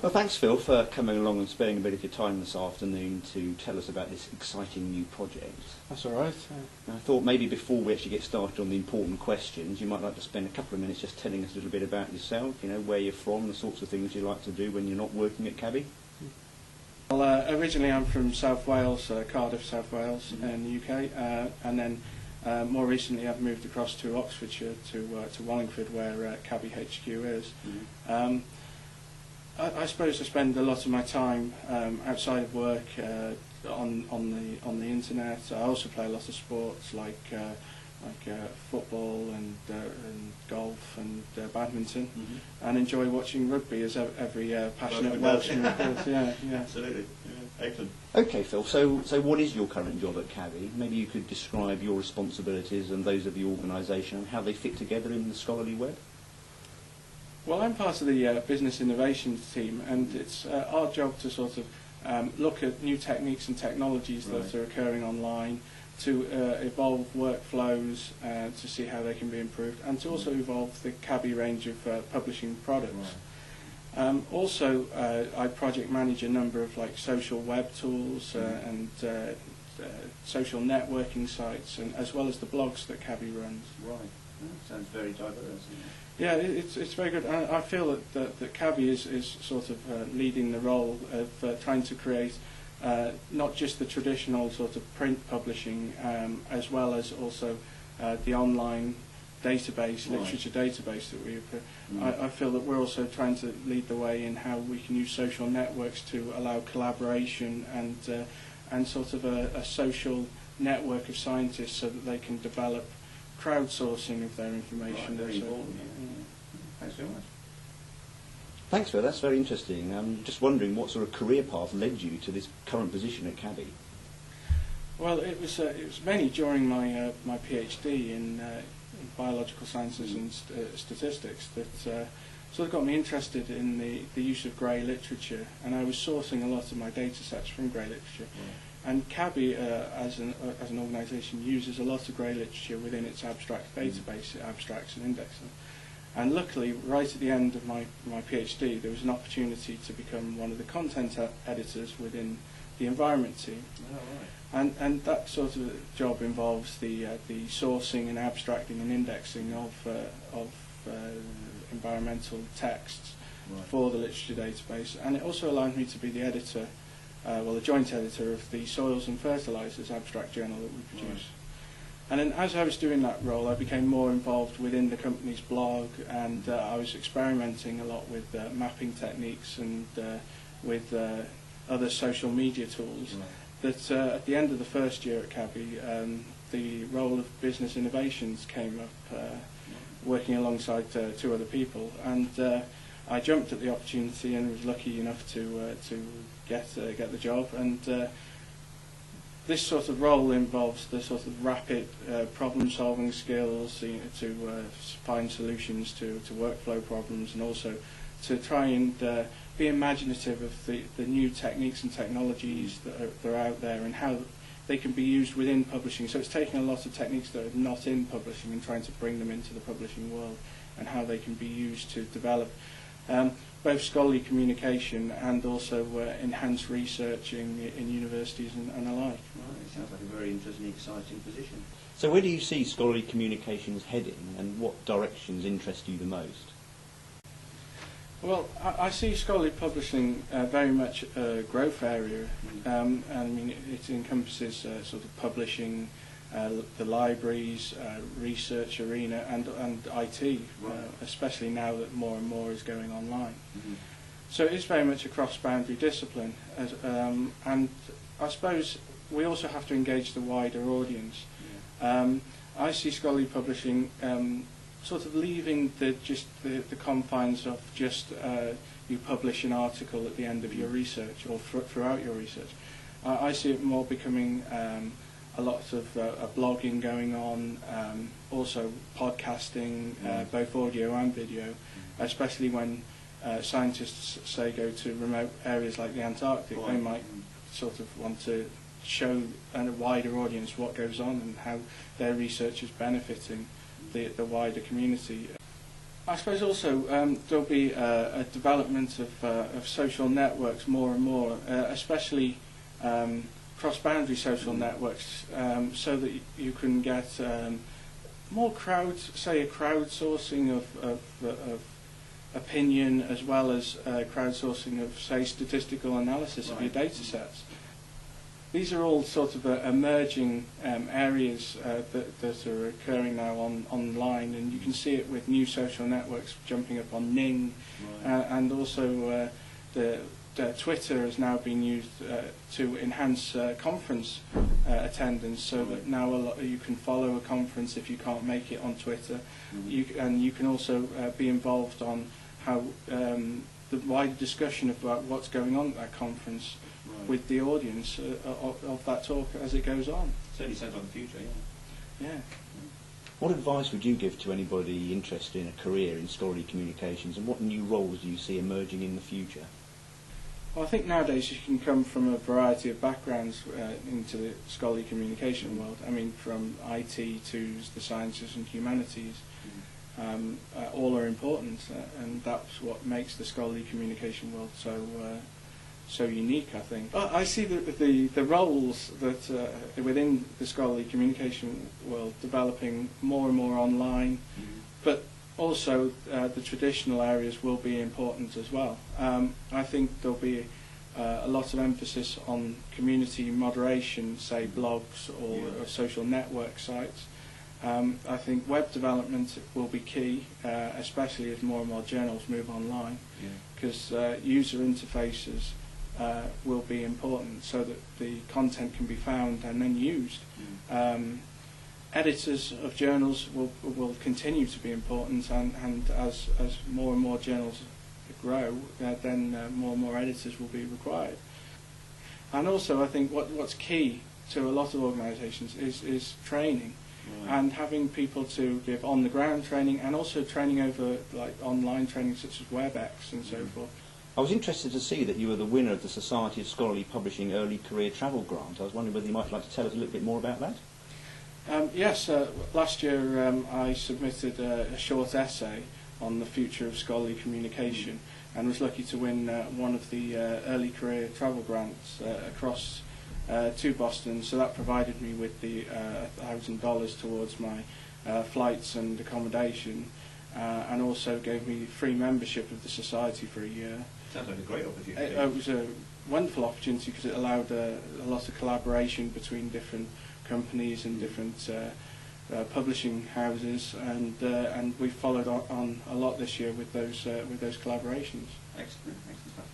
Well, thanks, Phil, for coming along and spending a bit of your time this afternoon to tell us about this exciting new project. That's all right. I thought maybe before we actually get started on the important questions, you might like to spend a couple of minutes just telling us a little bit about yourself, you know, where you're from, the sorts of things you like to do when you're not working at CABI. Well, originally I'm from South Wales, Cardiff, South Wales, in the UK, and then more recently I've moved across to Oxfordshire, to Wallingford, where CABI HQ is. I suppose I spend a lot of my time outside of work on the internet. I also play a lot of sports like football and golf and badminton, and enjoy watching rugby, as every passionate Welshman does. Yeah. Absolutely. Yeah. Excellent. Okay, Phil. So what is your current job at CABI? Maybe you could describe your responsibilities and those of the organisation and how they fit together in the scholarly web. Well, I'm part of the business innovations team, and it's our job to sort of look at new techniques and technologies that are occurring online, to evolve workflows, to see how they can be improved, and to also evolve the CABI range of publishing products. Also, I project manage a number of social web tools and social networking sites, and as well as the blogs that CABI runs. Right. Sounds very diverse. Yeah, it's very good. I feel that CABI is sort of leading the role of trying to create not just the traditional sort of print publishing, as well as also the online database, literature database that we have. I feel that we're also trying to lead the way in how we can use social networks to allow collaboration and sort of a social network of scientists so that they can develop crowdsourcing of their information. Very important. Thanks very much. Thanks, Phil. That's very interesting. I'm just wondering what sort of career path led you to this current position at CABI. Well, it was mainly during my PhD in biological sciences and statistics that sort of got me interested in the use of grey literature, and I was sourcing a lot of my data sets from grey literature. And CABI, as an organisation, uses a lot of grey literature within its abstract database. It abstracts and indexes them. And luckily, right at the end of my PhD, there was an opportunity to become one of the content editors within the environment team. And that sort of job involves the sourcing and abstracting and indexing of environmental texts for the literature database. And it also allowed me to be the editor, the joint editor of the Soils and Fertilisers abstract journal that we produce. And then as I was doing that role, I became more involved within the company's blog, and I was experimenting a lot with mapping techniques and with other social media tools. That at the end of the first year at CABI, the role of business innovations came up, working alongside two other people, and I jumped at the opportunity and was lucky enough to get the job. And this sort of role involves the sort of rapid problem-solving skills, to find solutions to workflow problems, and also to try and be imaginative of the new techniques and technologies that are out there and how they can be used within publishing. So it's taking a lot of techniques that are not in publishing and trying to bring them into the publishing world, and how they can be used to develop both scholarly communication and also enhance research in universities and alike. Right, it sounds like a very interesting, exciting position. So where do you see scholarly communications heading, and what directions interest you the most? Well, I see scholarly publishing very much a growth area. And I mean, it encompasses sort of publishing, the libraries, research arena, and IT, especially now that more and more is going online. So it is very much a cross-boundary discipline, and I suppose we also have to engage the wider audience. I see scholarly publishing sort of leaving the confines of just you publish an article at the end of your research or throughout your research. I see it more becoming a lot of blogging going on, also podcasting, both audio and video, especially when scientists, say, go to remote areas like the Antarctic. They might sort of want to show a wider audience what goes on and how their research is benefiting the wider community. I suppose also there'll be a development of social networks more and more, especially cross-boundary social networks, so that you can get more crowdsourcing of opinion, as well as crowdsourcing of, say, statistical analysis of your data sets. These are all sort of emerging areas that are occurring now online, and you can see it with new social networks jumping up on Ning, and also Twitter has now been used to enhance conference attendance, so that now you can follow a conference if you can't make it on Twitter, and you can also be involved on how the wider discussion about what's going on at that conference with the audience of that talk as it goes on. Certainly sounds like the future, yeah. What advice would you give to anybody interested in a career in scholarly communications, and what new roles do you see emerging in the future? Well, I think nowadays you can come from a variety of backgrounds into the scholarly communication world. I mean, from IT to the sciences and humanities. All are important, and that's what makes the scholarly communication world so unique, I think. I see the roles that within the scholarly communication world developing more and more online, but also the traditional areas will be important as well. I think there'll be a lot of emphasis on community moderation, say blogs or social network sites. I think web development will be key, especially as more and more journals move online, because user interfaces will be important so that the content can be found and then used. Editors of journals will continue to be important, and as more and more journals grow, then more and more editors will be required. And also I think what's key to a lot of organisations is training. And having people to give on-the-ground training, and also training over like online training such as WebEx and so forth. I was interested to see that you were the winner of the Society of Scholarly Publishing Early Career Travel Grant. I was wondering whether you might like to tell us a little bit more about that? Yes, last year I submitted a short essay on the future of scholarly communication, and was lucky to win one of the early career travel grants across to Boston, so that provided me with the $1,000 towards my flights and accommodation, and also gave me free membership of the society for a year. Sounds like a great opportunity. It was a wonderful opportunity because it allowed a lot of collaboration between different companies and different publishing houses, and we followed on a lot this year with those collaborations. Excellent, excellent stuff.